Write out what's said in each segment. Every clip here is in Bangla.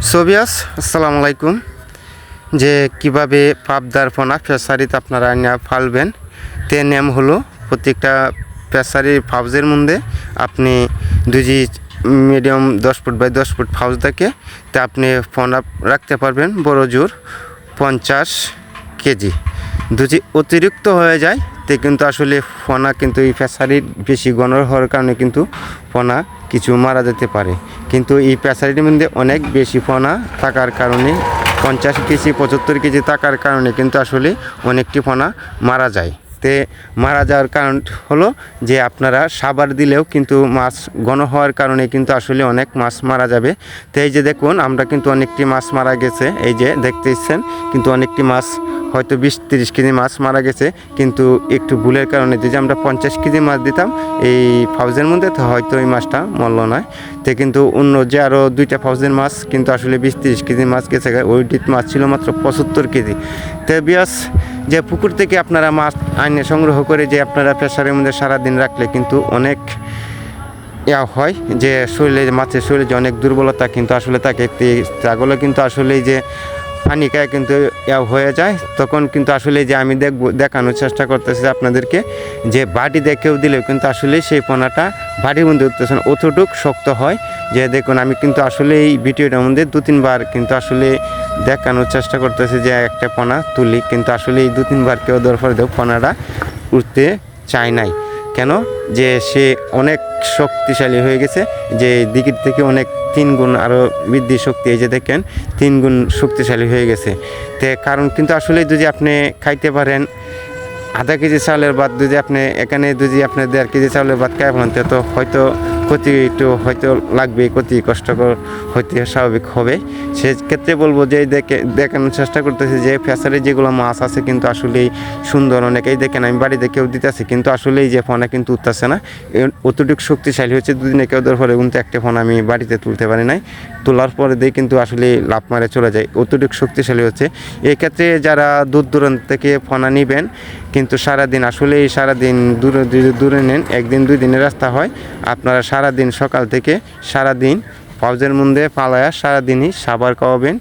সোভিয়াস আসসালামু আলাইকুম। যে কিভাবে পাবদার পোনা ফেসারিতে আপনারা আনিয়া ফালবেন তে নিয়ম হলো, প্রত্যেকটা ফেসারির ফাউজের মধ্যে আপনি দুজি মিডিয়াম 10 ফুট বাই 10 ফুট ফাউজ থাকে, তা আপনি পোনা রাখতে পারবেন বড় জোর 50 কেজি। যদি অতিরিক্ত হয়ে যায় তে কিন্তু আসলে পোনা কিন্তু এই ফেসারির বেশি ঘন হওয়ার কারণে কিন্তু পোনা কিছু মারা যেতে পারে। কিন্তু এই ফেসারিটির মধ্যে অনেক বেশি পোনা থাকার কারণে 50 কেজি 75 কেজি থাকার কারণে কিন্তু আসলে অনেকটি পোনা মারা যায়। তে মারা যাওয়ার কারণ হলো যে আপনারা সাবার দিলেও কিন্তু মাছ ঘন হওয়ার কারণে কিন্তু আসলে অনেক মাছ মারা যাবে। তো এই যে দেখুন, আমরা কিন্তু অনেকটি মাছ মারা গেছে, এই যে দেখতেছেন কিন্তু অনেকটি মাছ হয়তো 20-30 কেজি মাছ মারা গেছে। কিন্তু একটু ভুলের কারণে যদি আমরা 50 কেজি মাছ দিতাম এই ফাউজের মধ্যে, তো হয়তো এই মাছটা মরল নয়। তো কিন্তু অন্য যে আরও 2টা ফাউজের মাছ কিন্তু আসলে 20-30 কেজি মাছ গেছে, ওই মাছ ছিল মাত্র 75 কেজি। তো বিয়াস, যে পুকুর থেকে আপনারা মাছ আইনে সংগ্রহ করে যে আপনারা প্রেসারের মধ্যে সারাদিন রাখলে কিন্তু অনেক হয় যে শরীরে, মাছের শরীরে যে অনেক দুর্বলতা কিন্তু আসলে থাকে, তাগুলো কিন্তু আসলে যে পানি খায় কিন্তু হয়ে যায়। তখন কিন্তু আসলে যে আমি দেখানোর চেষ্টা করতেছি আপনাদেরকে, যে বাটি দেখেও দিলেও কিন্তু আসলে সেই পোনাটা বাটির মধ্যে উঠতেছে না, অতটুক শক্ত হয়। যে দেখুন, আমি কিন্তু আসলে এই ভিডিওটার মধ্যে 2-3 বার কিন্তু আসলে দেখানোর চেষ্টা করতেছি যে একটা পোনা তুলি, কিন্তু আসলে এই 2-3 বার কেউ দরকার দেও পোনাটা উঠতে চায় নাই। কেন? যে সে অনেক শক্তিশালী হয়ে গেছে, যে দিকের থেকে অনেক 3 গুণ আরও বৃদ্ধি শক্তি, এই যে দেখেন 3 গুণ শক্তিশালী হয়ে গেছে। তে কারণ কিন্তু আসলে যদি আপনি খাইতে পারেন আধা কেজি চাউলের ভাত, যদি আপনি এখানে যদি আপনি 1.5 কেজি চাউলের ভাত খাই ফেলেন, তো হয়তো ক্ষতি একটু হয়তো লাগবে, ক্ষতি কষ্টকর হইতে স্বাভাবিক হবে। সেক্ষেত্রে বলবো যে দেখানোর চেষ্টা করতেছি যে ফেসারে যেগুলো মাছ আছে কিন্তু আসলেই সুন্দর অনেকেই দেখেন, আমি বাড়িতে কেউ দিতেছি কিন্তু আসলে এই যে ফোনা কিন্তু উঠতেছে না, অতটুকু শক্তিশালী হচ্ছে। দুদিনে কেউ দেওয়ার পরে কিন্তু একটা ফোন আমি বাড়িতে তুলতে পারি নাই, তোলার পরে দিয়ে কিন্তু আসলে লাফ মারে চলে যায়, অতটুকু শক্তিশালী হচ্ছে। এক্ষেত্রে যারা দূর দূরান্ত থেকে ফোনা নেবেন কিন্তু সারাদিন আসলে সারাদিন দূরে নেন, 1-2 দিনের রাস্তা হয়, আপনারা সারাদিন সকাল থেকে সারাদিন ফাউজের মধ্যে পালায়া সারাদিনই সাবার খাওয়াবেন।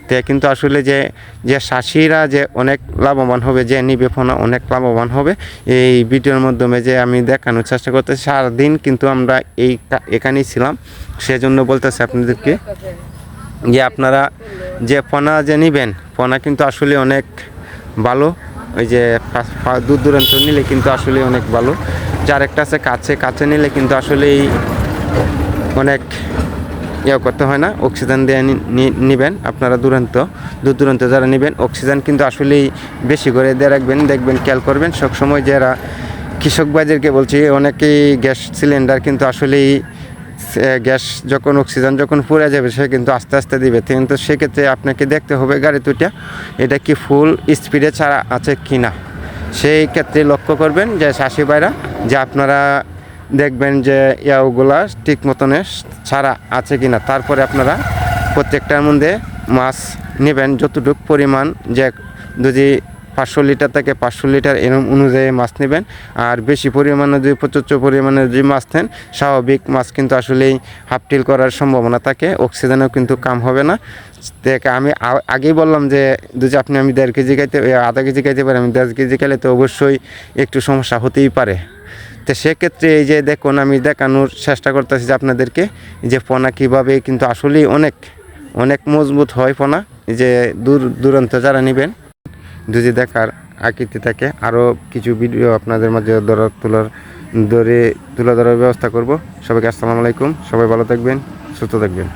তে কিন্তু আসলে যে চাষিরা যে অনেক লাভবান হবে, যে নিবে ফোনা অনেক লাভবান হবে। এই ভিডিওর মাধ্যমে যে আমি দেখানোর চেষ্টা করতেছি, সারাদিন কিন্তু আমরা এখানেই ছিলাম, সেজন্য বলতেছি আপনাদেরকে যে আপনারা যে ফোনা যে নিবেন, ফোনা কিন্তু আসলে অনেক ভালো। ওই যে দূর দূরান্ত নিলে কিন্তু আসলে অনেক ভালো। যার একটা আছে কাছে নিলে কিন্তু আসলেই অনেক করতে হয় না, অক্সিজেন দিয়ে নেবেন আপনারা। দূর দূরান্ত যারা নেবেন অক্সিজেন কিন্তু আসলেই বেশি করে দিয়ে রাখবেন, দেখবেন খেয়াল করবেন সবসময়। যারা কৃষক ভাইদেরকে বলছি, অনেকেই গ্যাস সিলিন্ডার কিন্তু আসলেই গ্যাস যখন অক্সিজেন যখন পুড়ে যাবে সে কিন্তু আস্তে আস্তে দিবে, কিন্তু সেক্ষেত্রে আপনাকে দেখতে হবে গাড়ি দুইটা এটা কি ফুল স্পিডে ছাড়া আছে কি না। সেই ক্ষেত্রে লক্ষ্য করবেন যে চাষি ভাইরা, যে আপনারা দেখবেন যে ওগুলা ঠিক মতনে ছাড়া আছে কি না। তারপরে আপনারা প্রত্যেকটার মধ্যে মাছ নেবেন যতটুকু পরিমাণ, যে যদি 500 লিটার থেকে 500 লিটার এরকম অনুযায়ী মাছ নেবেন। আর বেশি পরিমাণে যদি প্রচুর পরিমাণে যদি মাছ নেন, স্বাভাবিক মাছ কিন্তু আসলেই হাফটিল করার সম্ভাবনা থাকে, অক্সিজেনও কিন্তু কাম হবে না। দেখ, আমি আগেই বললাম যে যদি আমি 1.5 কেজি খাইতে, আধা কেজি খাইতে পারি, আমি 1.5 কেজি খাইলে তো অবশ্যই একটু সমস্যা হতেই পারে। তো সেক্ষেত্রে এই যে দেখুন, আমি দেখানোর চেষ্টা করতেছি যে আপনাদেরকে যে পোনা কীভাবে কিন্তু আসলেই অনেক মজবুত হয় পোনা। যে দূরান্ত যারা নেবেন যদি দেখার আকৃতি থাকে, আরও কিছু ভিডিও আপনাদের মাঝে তুলে ধরার ব্যবস্থা করব। সবাইকে আসসালামু আলাইকুম, সবাই ভালো থাকবেন, সুস্থ থাকবেন।